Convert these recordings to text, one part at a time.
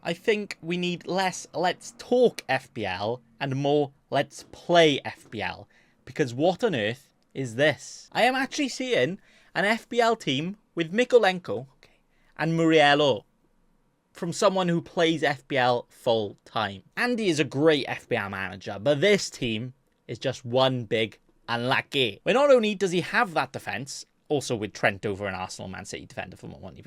I think we need less let's talk FPL and more let's play FPL. Because what on earth is this? I am actually seeing an FPL team with Mikolenko and Muriello from someone who plays FPL full time. Andy is a great FPL manager, but this team is just one big unlucky. Where not only does he have that defense, also with Trent over an Arsenal Man City defender for more money,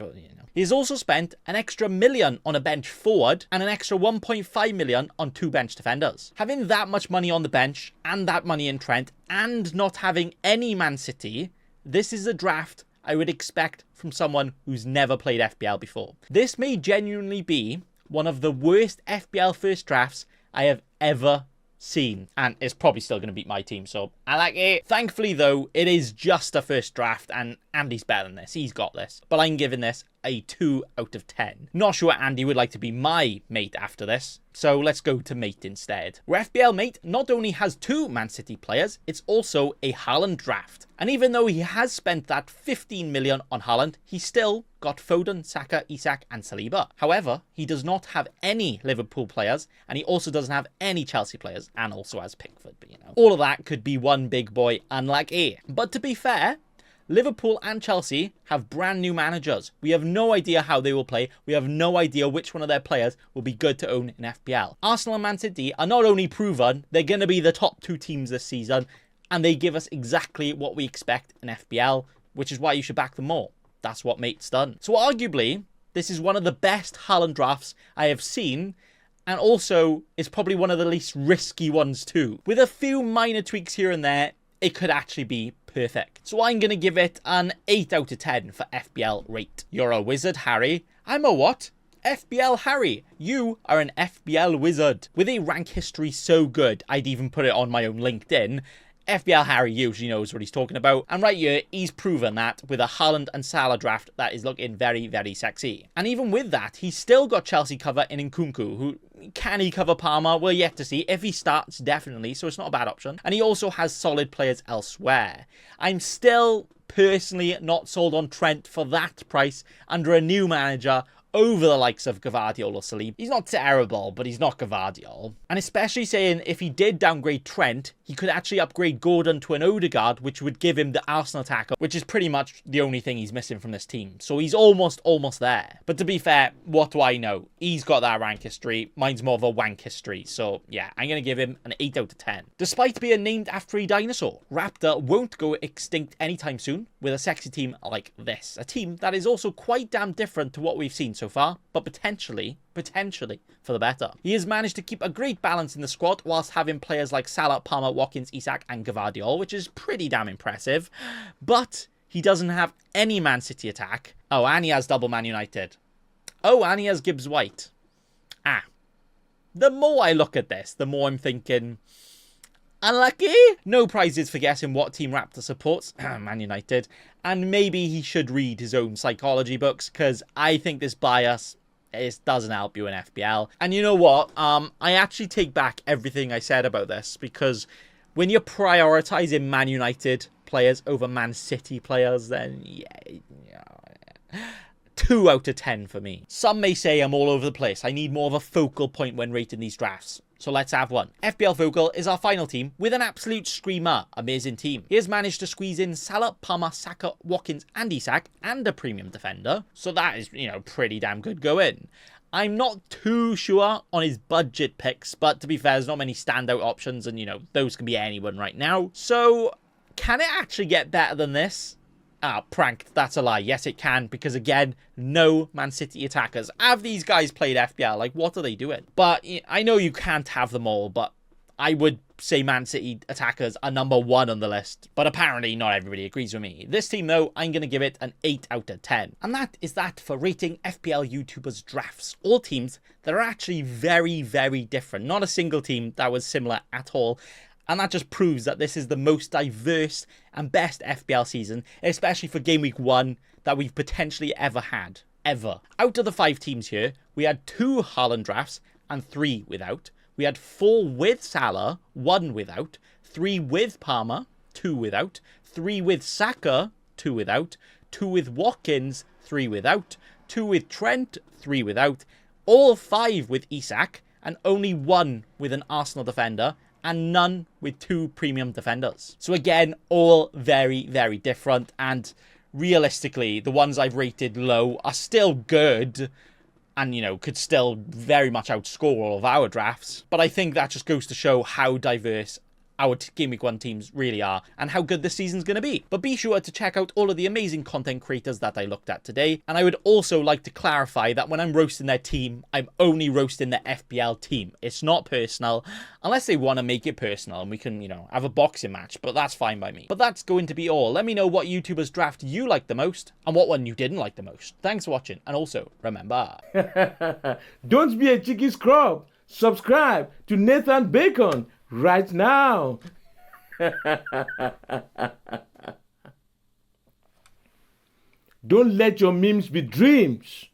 he's also spent an extra $1 million on a bench forward and an extra 1.5 million on 2 bench defenders. Having that much money on the bench and that money in Trent and not having any Man City, this is a draft I would expect from someone who's never played FPL before. This may genuinely be one of the worst FPL first drafts I have ever seen, and it's probably still going to beat my team, so I like it. Thankfully though, it is just a first draft and Andy's better than this. He's got this, but I'm giving this a 2 out of 10. Not sure Andy would like to be my mate after this, so let's go to mate instead. Where FPL Mate not only has 2 Man City players, it's also a Haaland draft. And even though he has spent that 15 million on Haaland, he still got Foden, Saka, Isak and Saliba. However, he does not have any Liverpool players, and he also doesn't have any Chelsea players, and also has Pickford, but all of that could be one big boy unlucky. But to be fair, Liverpool and Chelsea have brand new managers. We have no idea how they will play. We have no idea which one of their players will be good to own in FPL. Arsenal and Man City are not only proven, they're going to be the top 2 teams this season, and they give us exactly what we expect in FPL, which is why you should back them more. That's what Mate's done. So arguably, this is one of the best Haaland drafts I have seen, and also it's probably one of the least risky ones too. With a few minor tweaks here and there, it could actually be perfect. So I'm going to give it an 8 out of 10 for FPL rate. You're a wizard, Harry. I'm a what? FPL Harry. You are an FPL wizard. With a rank history so good, I'd even put it on my own LinkedIn. FPL Harry usually knows what he's talking about, and right here, he's proven that with a Haaland and Salah draft that is looking very, very sexy. And even with that, he's still got Chelsea cover in Nkunku, who can he cover Palmer? We're yet to see. If he starts, definitely, so it's not a bad option. And he also has solid players elsewhere. I'm still personally not sold on Trent for that price under a new manager over the likes of Gvardiol or Saliba. He's not terrible, but he's not Gvardiol. And especially saying if he did downgrade Trent, he could actually upgrade Gordon to an Odegaard, which would give him the Arsenal tackle, which is pretty much the only thing he's missing from this team. So he's almost there. But to be fair, what do I know? He's got that rank history. Mine's more of a wank history. So yeah, I'm going to give him an 8 out of 10. Despite being named after a dinosaur, Raptor won't go extinct anytime soon with a sexy team like this. A team that is also quite damn different to what we've seen so far, but potentially for the better. He has managed to keep a great balance in the squad whilst having players like Salah, Palmer, Watkins, Isak and Gvardiol, which is pretty damn impressive. But he doesn't have any Man City attack. Oh, and he has double Man United. Oh, and he has Gibbs White. The more I look at this, the more I'm thinking, unlucky? No prizes for guessing what team Raptor supports, Man United, and maybe he should read his own psychology books, because I think this bias doesn't help you in FPL. And you know what? I actually take back everything I said about this, because when you're prioritizing Man United players over Man City players, then yeah. 2 out of 10 for me. Some may say I'm all over the place. I need more of a focal point when rating these drafts. So let's have one. FPL Fugal is our final team with an absolute screamer. Amazing team. He has managed to squeeze in Salah, Palmer, Saka, Watkins and Isak and a premium defender. So that is, pretty damn good going. I'm not too sure on his budget picks, but to be fair, there's not many standout options and, those can be anyone right now. So can it actually get better than this? Pranked. That's a lie. Yes, it can, because again, no Man City attackers. Have these guys played FPL? Like, what are they doing? But I know you can't have them all, but I would say Man City attackers are number 1 on the list. But apparently not everybody agrees with me. This team, though, I'm going to give it an 8 out of 10. And that is that for rating FPL YouTubers drafts. All teams that are actually very, very different. Not a single team that was similar at all. And that just proves that this is the most diverse and best FPL season, especially for Game Week 1, that we've potentially ever had. Ever. Out of the 5 teams here, we had 2 Haaland drafts and 3 without. We had 4 with Salah, 1 without. 3 with Palmer, 2 without. 3 with Saka, 2 without. 2 with Watkins, 3 without. 2 with Trent, 3 without. all 5 with Isak, and only 1 with an Arsenal defender, and none with 2 premium defenders. So again, all very, very different, and realistically, the ones I've rated low are still good, and, you know, could still very much outscore all of our drafts. But I think that just goes to show how diverse our Game Week 1 teams really are, and how good this season's going to be. But be sure to check out all of the amazing content creators that I looked at today. And I would also like to clarify that when I'm roasting their team, I'm only roasting the FPL team. It's not personal, unless they want to make it personal and we can, you know, have a boxing match, but that's fine by me. But that's going to be all. Let me know what YouTubers draft you liked the most, and what one you didn't like the most. Thanks for watching, and also, remember... Don't be a cheeky scrub. Subscribe to Nathan Bacon right now. Don't let your memes be dreams.